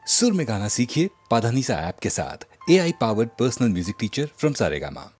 सुर में गाना सीखिए पाधानीसा ऐप के साथ। AI powered personal music teacher from Saregama.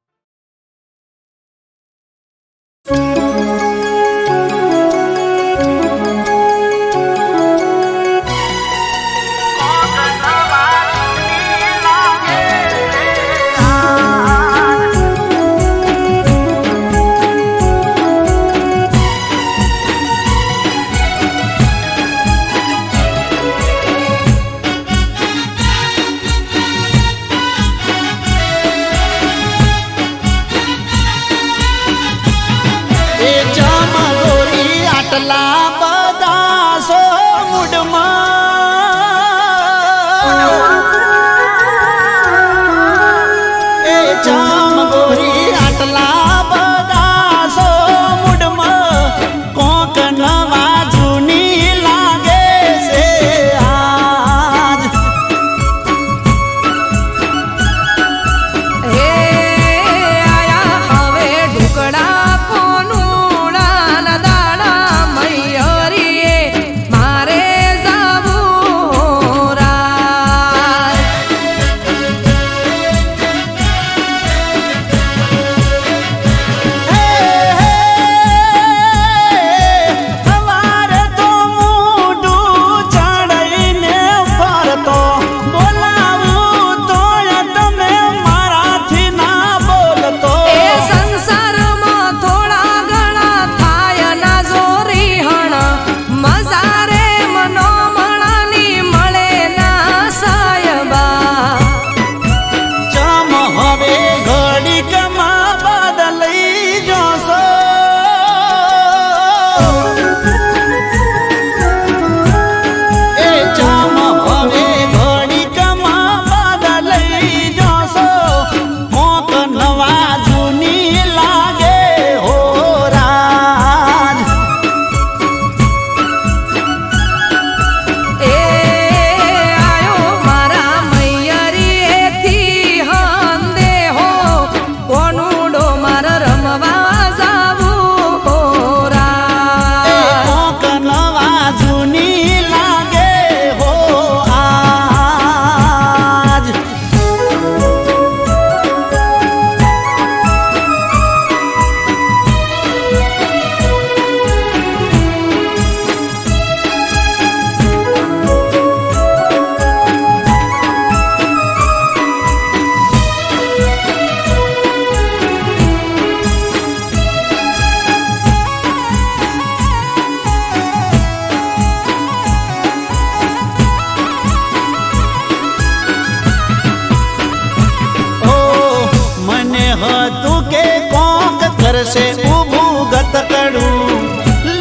से ऊभू गत करू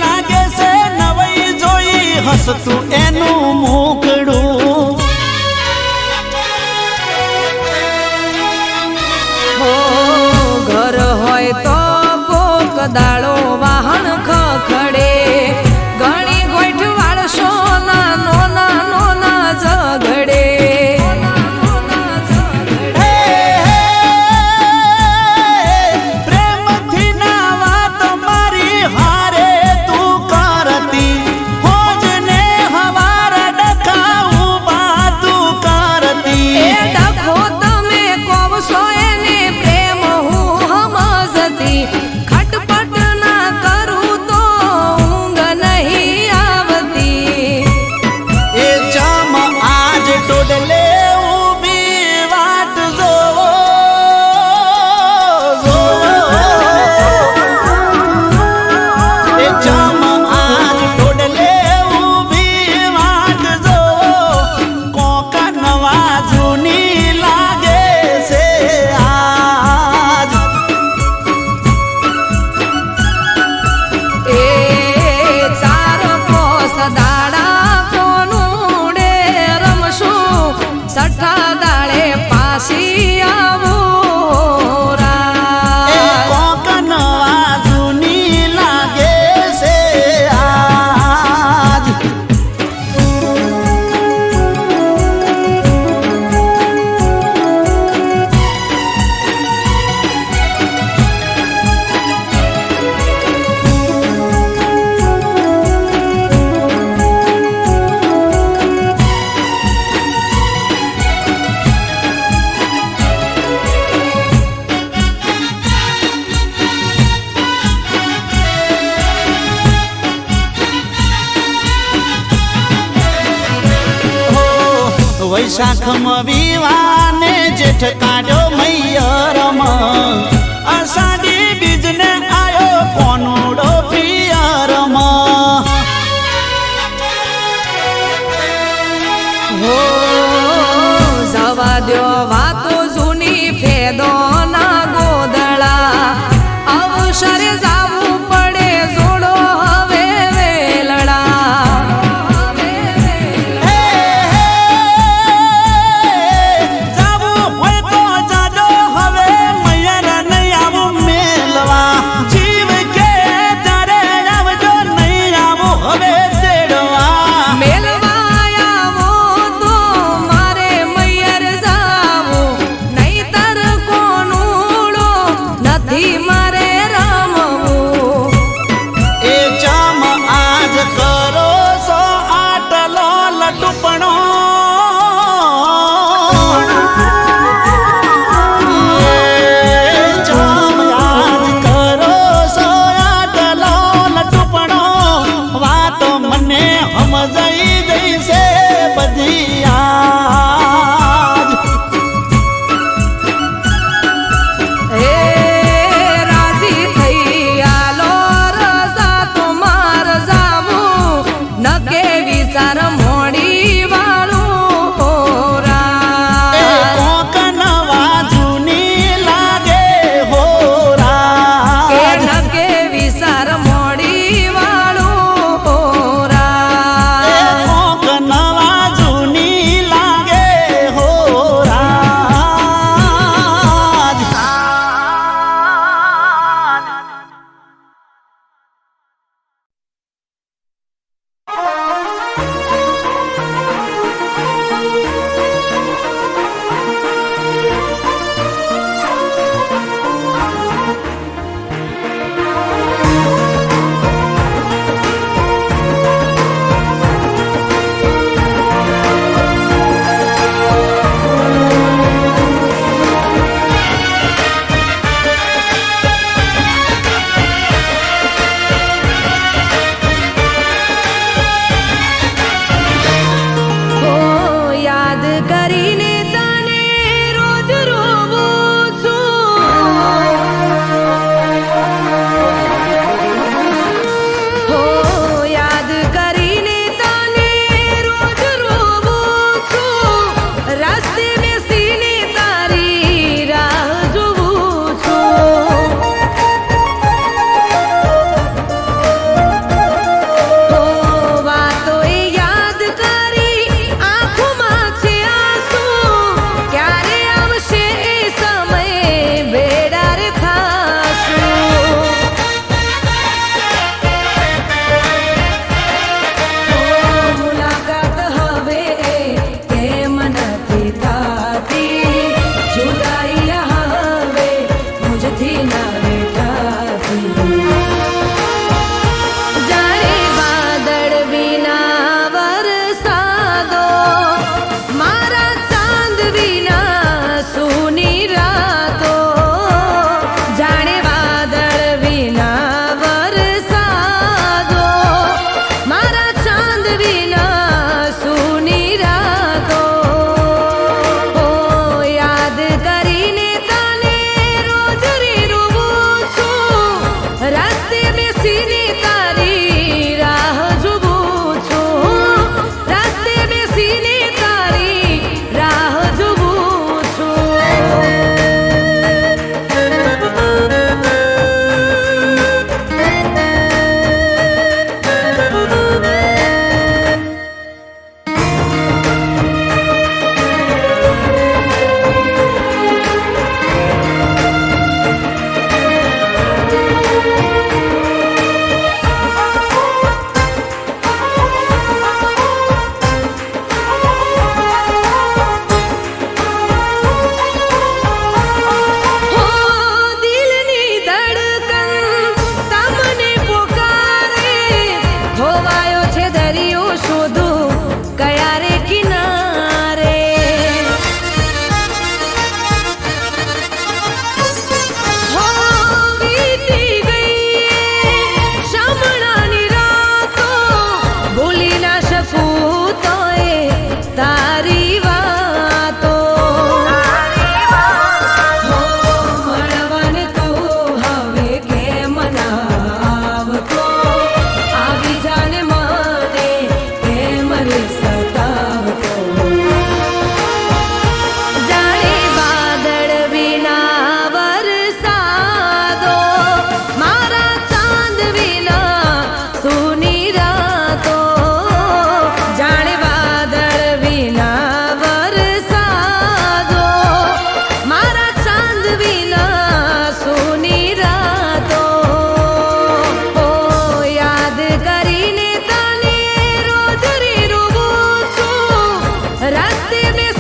लागे से नवई जोई हसतू एनु मुकड़ू हो घर होय तो कोक दाड़ो वाहन खखड़े घणी गोठ वाळशो नानो नानो ना झगड़े દાડા કોનું ડે રમશું વૈશાખમાં વિવાને જેઠ કાઢ્યો મૈયરમાં અષાઢી બીજને આયો કોનુડો પિયરમાં હો જવા દ્યો વાતો જૂની ફેદો ના ગોદળા અવસર જાવું પડે જોડો હવે વેલડા જાવું હોય તો જાજો હવે મૈયર નહીં આવું મેલવા જીવ કે તારે આવજો નહીં આવું હવે તેડવા મેલવા આવો તો મારે મૈયર જાવું નહીતર કોણ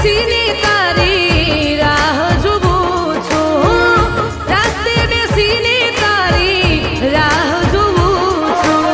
બેસીને તારી રાહ જોઉં છું, રાસ્તે બેસીને તારી રાહ જોઉં છું.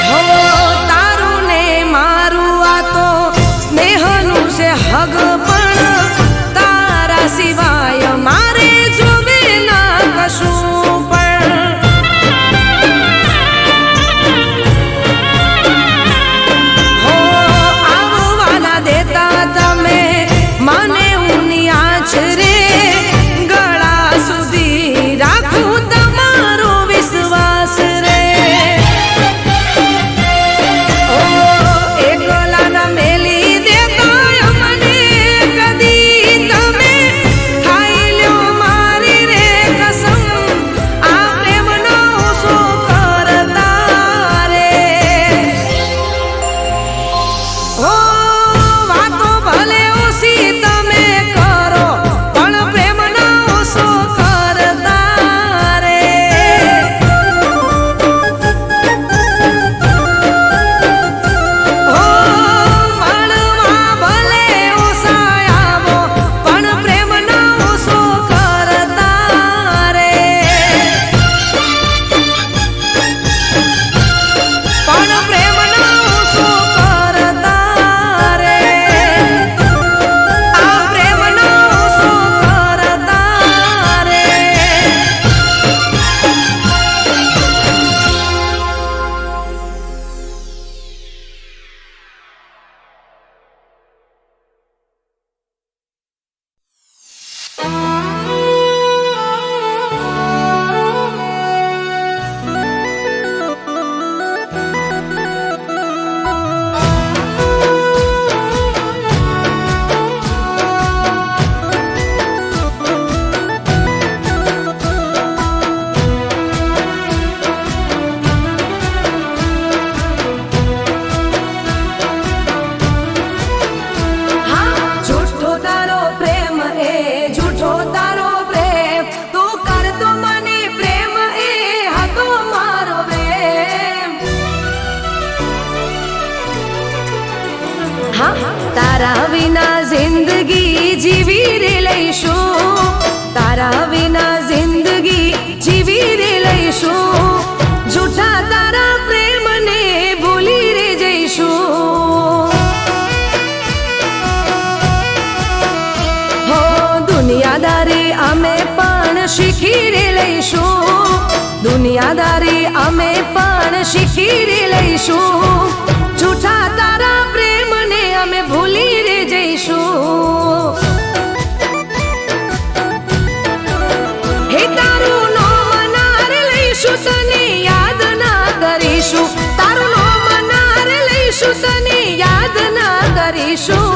હો તારું ને મારું આ તો સ્નેહનું છે હગ પણ તારા સિવાય મારે જોવે ના કશું પણ હો આવવાના દેતા તમે મને ઊની આછરે ગળા સુધી રાખું તમારો વિશ્વાસ રે ઓ એકલા ના મેલી દેતા મને કદી તમે ખાઈ લ્યો મારી રે કસમ આ પ્રેમનો ઓછો કરતા રે ઓ વાતો ભલે ઓછી તમે કરો પણ પ્રેમનો ઓછો કરતા રે ઓ મળવા ભલે ઓછા આવો પણ પ્રેમનો ઓછો કરતા રે પણ પ્રેમનો ઓછો કરતા રે આ પ્રેમનો ઓછો કરતા રે હા જૂઠો તારો પ્રેમ એ જૂઠો તારો પ્રેમ તું કરતો મને પ્રેમ એ હતો મારો પ્રેમ હા તારા વિના જિંદગી જીવી રે લઈશું તારા વિના જિંદગી જીવી રે લઈશું જૂઠા તારા પ્રેમને ભૂલી રે જઈશું હો દુનિયાદારી અમે પણ શીખી રે લઈશું દુનિયાદારી અમે પણ શીખી રે લઈશું જૂઠા તારા પ્રેમને અમે ભૂલી રે જઈશું હે તારું નામ નાર લઈશું તને યાદ ના કરીશું તારું નામ નાર લઈશું તને યાદ ના કરીશું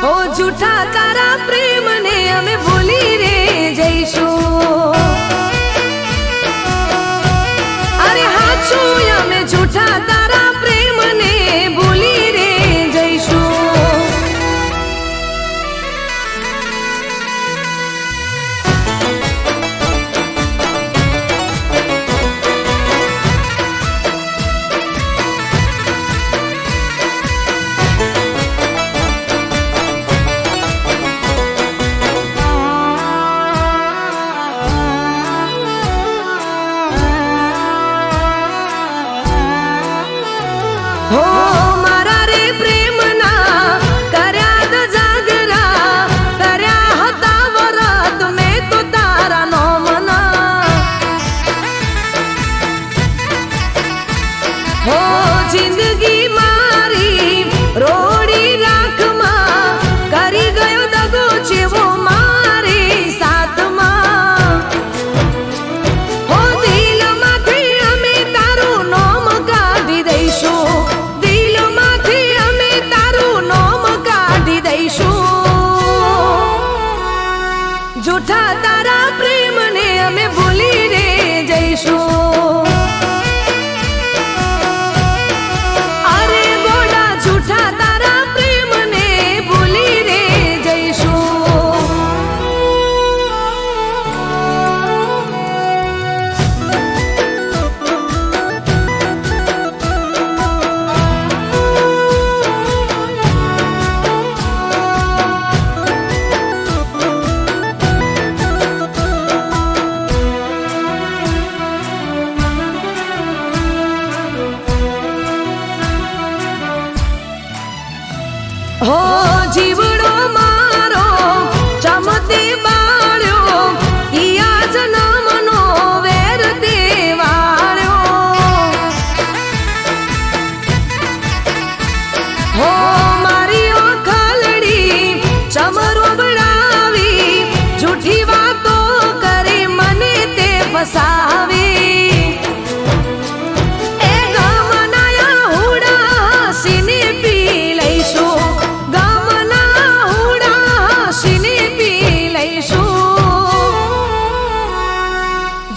ઓ જૂઠા તારા પ્રેમને અમે ભૂલી રે જઈશું અરે હાચું અમે જૂઠા તારા પ્રેમને ભૂલી રે જઈશું હો મારા રે પ્રેમના કર્યા દ જાગરા કર્યા હતા વરત મેં તો તારા નોમના હો જિંદગી મારી રોડી રાખમાં કરી ગયો દગો જેવો મારી સાથમાં હો દિલમાંથી અમે તારું નામ કાઢી દઈશું દિલમાંથી અમે તારું નામ કાઢી દઈશું જૂઠા તારા પ્રેમને અમે ભૂલી રે જઈશું અરે હો જીવડો મારો ચમતી બાળ્યો ઈ આ જન્મનો વેર દેવાળ્યો હો મારી ઓખલડી ચમરો બળાવી જૂઠી વાતો કરી મને તે ફસાવી એ ગમનાયા હુડા સીને પી લઈશું ગમના હુડા સીને પી લઈશું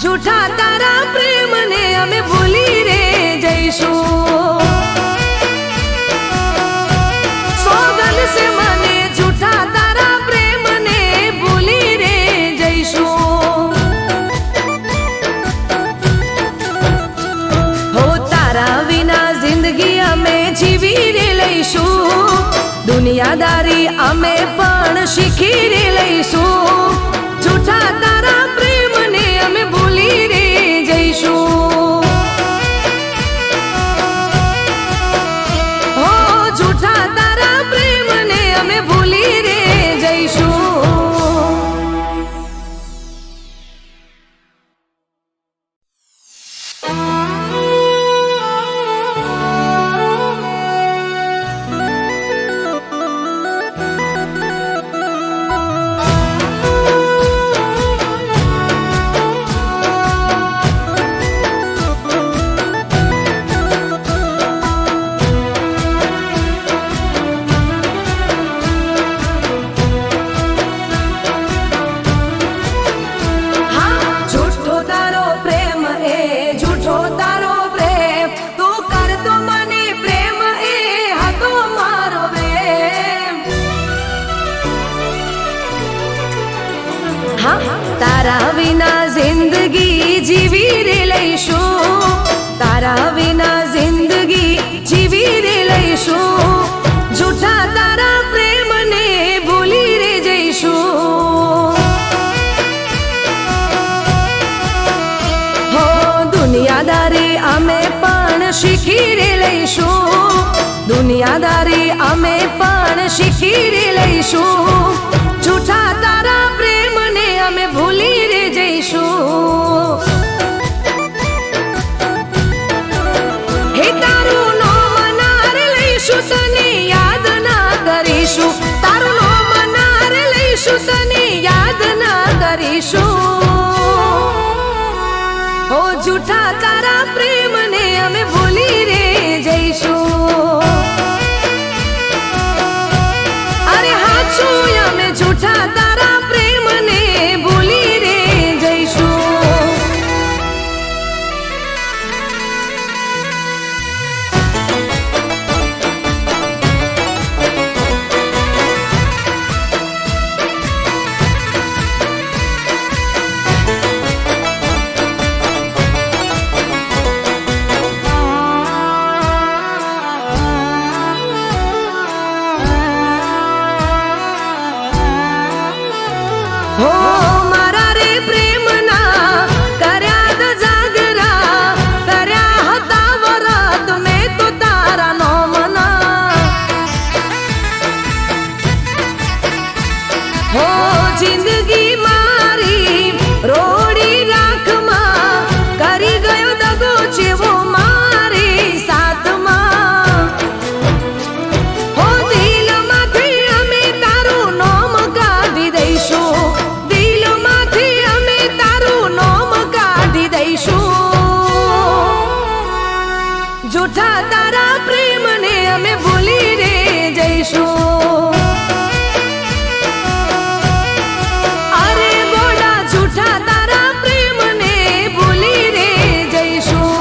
જૂઠા તારા પ્રેમને અમે ભૂલી રે જઈશું સોગન સે મને જૂઠા તારા પ્રેમને ભૂલી રે જઈશું હો તારા વિના જિંદગી અમે જીવી રે લઈશું દુનિયાદારી અમે પણ શીખી રે લઈશું જૂઠા તારા પ્રેમને અમે ભૂલી રે જઈશું હો જૂઠા તારા પ્રેમને અમે ભૂલી રે જઈશું હા જૂઠો તારો પ્રેમ એ જૂઠો તારો પ્રેમ તું કરતો મને પ્રેમ એ હતો મારો પ્રેમ હા તારા વિના જિંદગી જીવી રે લઈશું તારા વિના જિંદગી જીવી રે લઈશું જૂઠા તારા પ્રેમને ભૂલી રે જઈશું હો દુનિયાદારી અમે પણ શીખી રે લઈશું દુનિયાદારી અમે પણ શીખી રે લઈશું જૂઠા તારા પ્રેમને અમે ભૂલી રે જઈશું હે તારું નામ નાર લઈશું તને યાદ ના કરીશું તારું નામ નાર લઈશું તને યાદ ના કરીશું ઓ જૂઠા તારા પ્રેમને અમે ભૂલી રે જઈશું અરે હાચું અમે જૂઠા તારા પ્રેમને ભૂલી રે જઈશું હો મારા રે પ્રેમના કર્યા દ જાગરા કર્યા હતા વરત મેં તો તારા નોમના હો જિંદગી મારી રોડી રાખમાં કરી ગયો દગો જેવો મારી સાથમાં હો દિલમાંથી અમે તારું નામ કાઢી દઈશું દિલમાંથી અમે તારું નામ કાઢી દઈશું જૂઠા તારા પ્રેમને અમે ભૂલી રે જઈશું અરે ગોડા જૂઠા તારા પ્રેમને ભૂલી રે જઈશું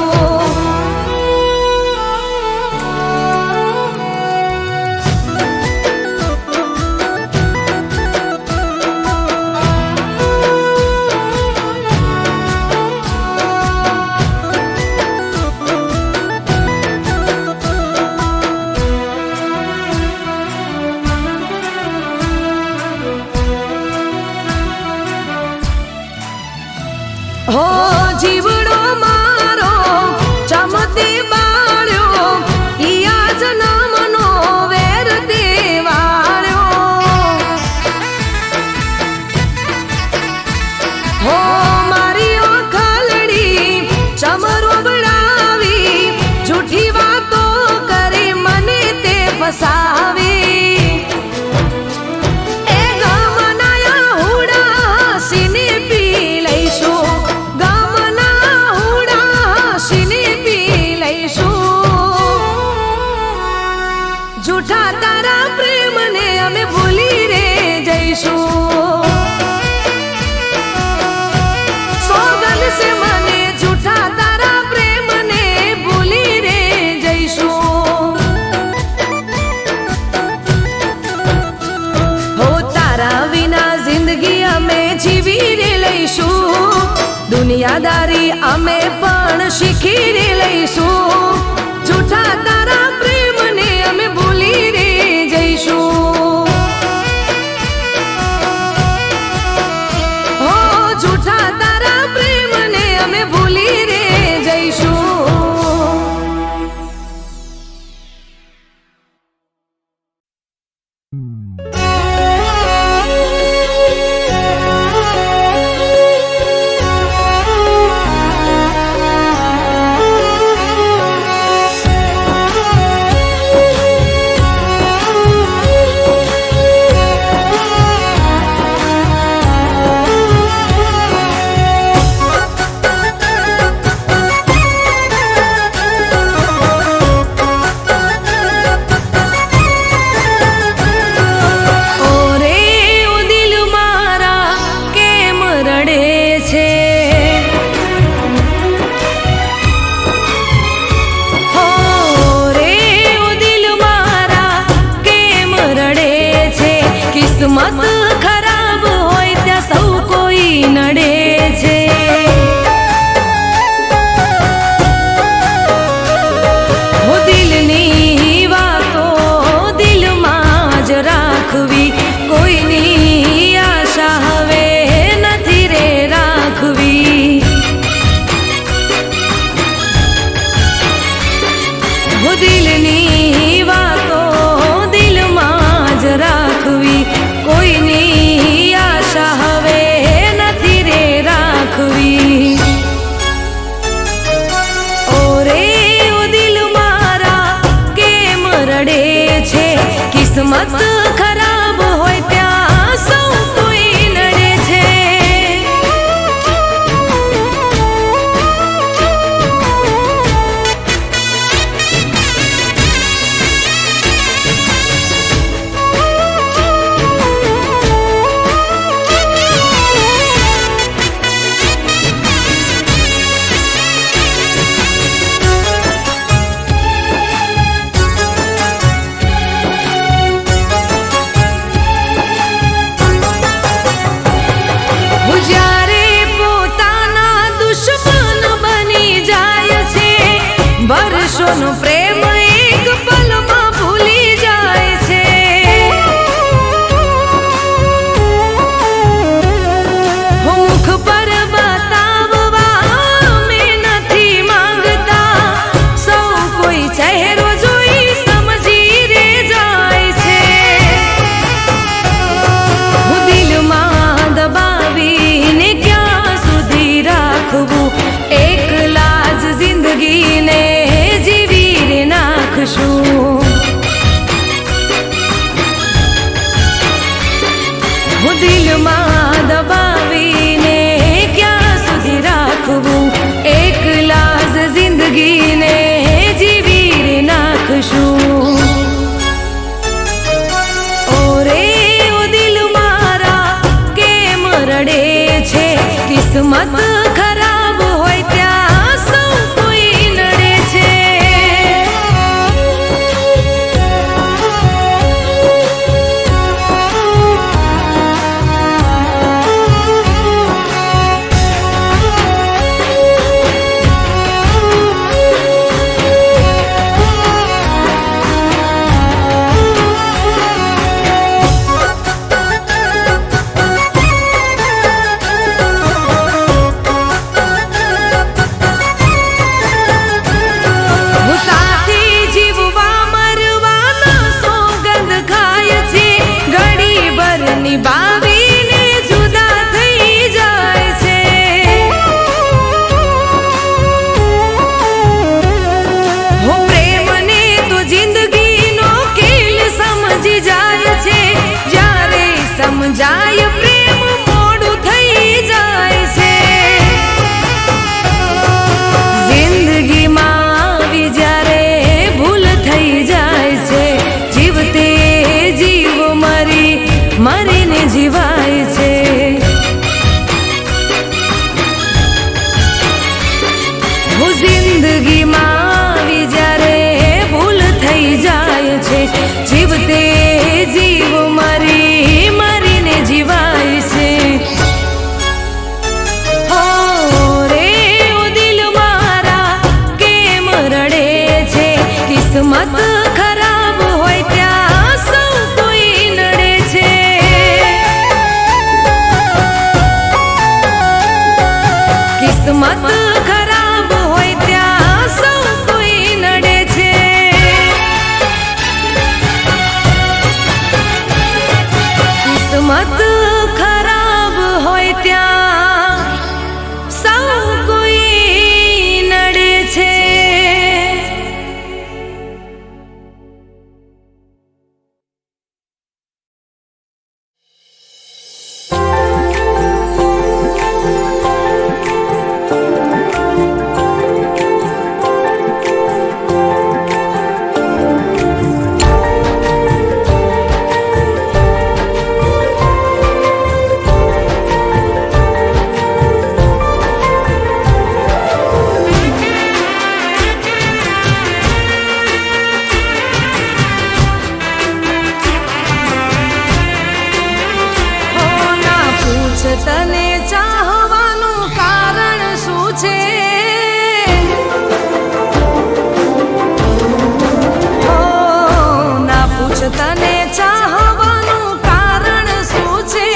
જૂઠા તારા પ્રેમને અમે ભૂલી રે જઈશું. સોગંદ છે મને જૂઠા તારા પ્રેમને ભૂલી રે જઈશું. હો તારા વિના જિંદગી અમે જીવી રે લઈશું. દુનિયાદારી અમે પણ શીખી રે લઈશું. જૂઠા તારા પ્રેમને અમે ભૂલી રે જઈશું. હો જૂઠા તારા પ્રેમને અમે ભૂલી રે જઈશું. કિસ્મત ખરાબ હોય ત્યાં સૌ કોઈ નડે છે. હો દિલની વાતો દિલમાં જ રાખવી. કોઈની આશા હવે નથી રે રાખવી. હો દિલની વાતો દિલમાં જ રાખવી. કોઈની આશા હવે નથી રે રાખવી. ઓરે ઓ દિલ મારા કેમ રડે છે. કિસ્મત ખરાબ હોય ત્યાં સૌ કોઈ નડે છે. જ્યારે પોતાના દુશ્મન બની જાય છે. વર્ષોનો પ્રેમ એક પલમાં ભૂલી જાય છે. મુખ પર બતાવવા અમે નથી માંગતા. સૌ કોઈ ચહેરો જોઈ સમજી રે જાય છે. હું દિલમાં દબાવીને ક્યાં સુધી રાખવું. એકલા જ જિંદગીને જીવી રે નાખશું. હું દિલમાં દબાવીને ક્યાં સુધી રાખવું. એકલા જ જિંદગીને જીવી રે નાખશું. ઓરે ઓ દિલ મારા કેમ રડે છે. કિસ્મત ખરાબ હોય ત્યાં સૌ કોઈ નડે છે. કિસ્મત ખરાબ હોય ત્યાં સૌ કોઈ નડે છે. કિસ્મત ખરાબ હોય ત્યાં સૌ કોઈ નડે છે. કિસ્મત ખરાબ હોય ત્યાં સૌ કોઈ નડે છે. તને ચાહવાનું કારણ શું છે? હો ના પૂછ તને ચાહવાનું કારણ શું છે?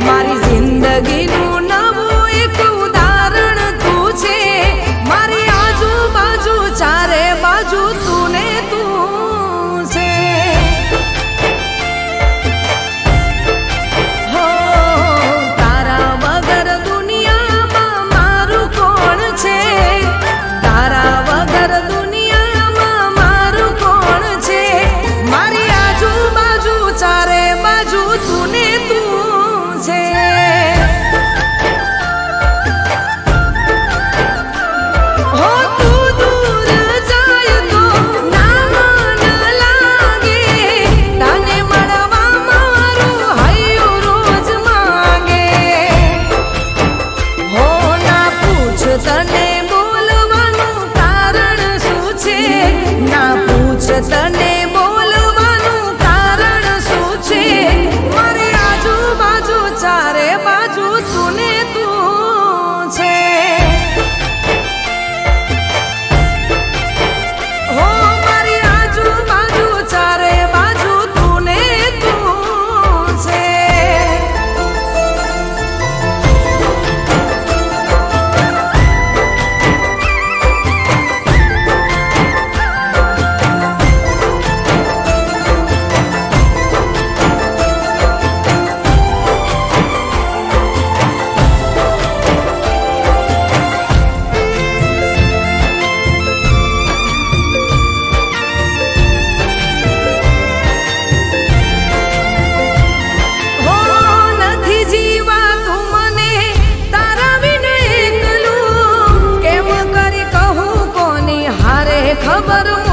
મારી જિંદગીનું નવું એક ઉદાહરણ તું છે. મારી આજુબાજુ ચારે બાજુ તું ને તું છે. તને બોલવાનું કારણ શું છે? ના પૂછ તને બોલવાનું કારણ શું છે? મારી આજુબાજુ ચારે બાજુ તું ને તું છે. હો મારી આજુબાજુ ચારે બાજુ તું ને તું છે. ખબર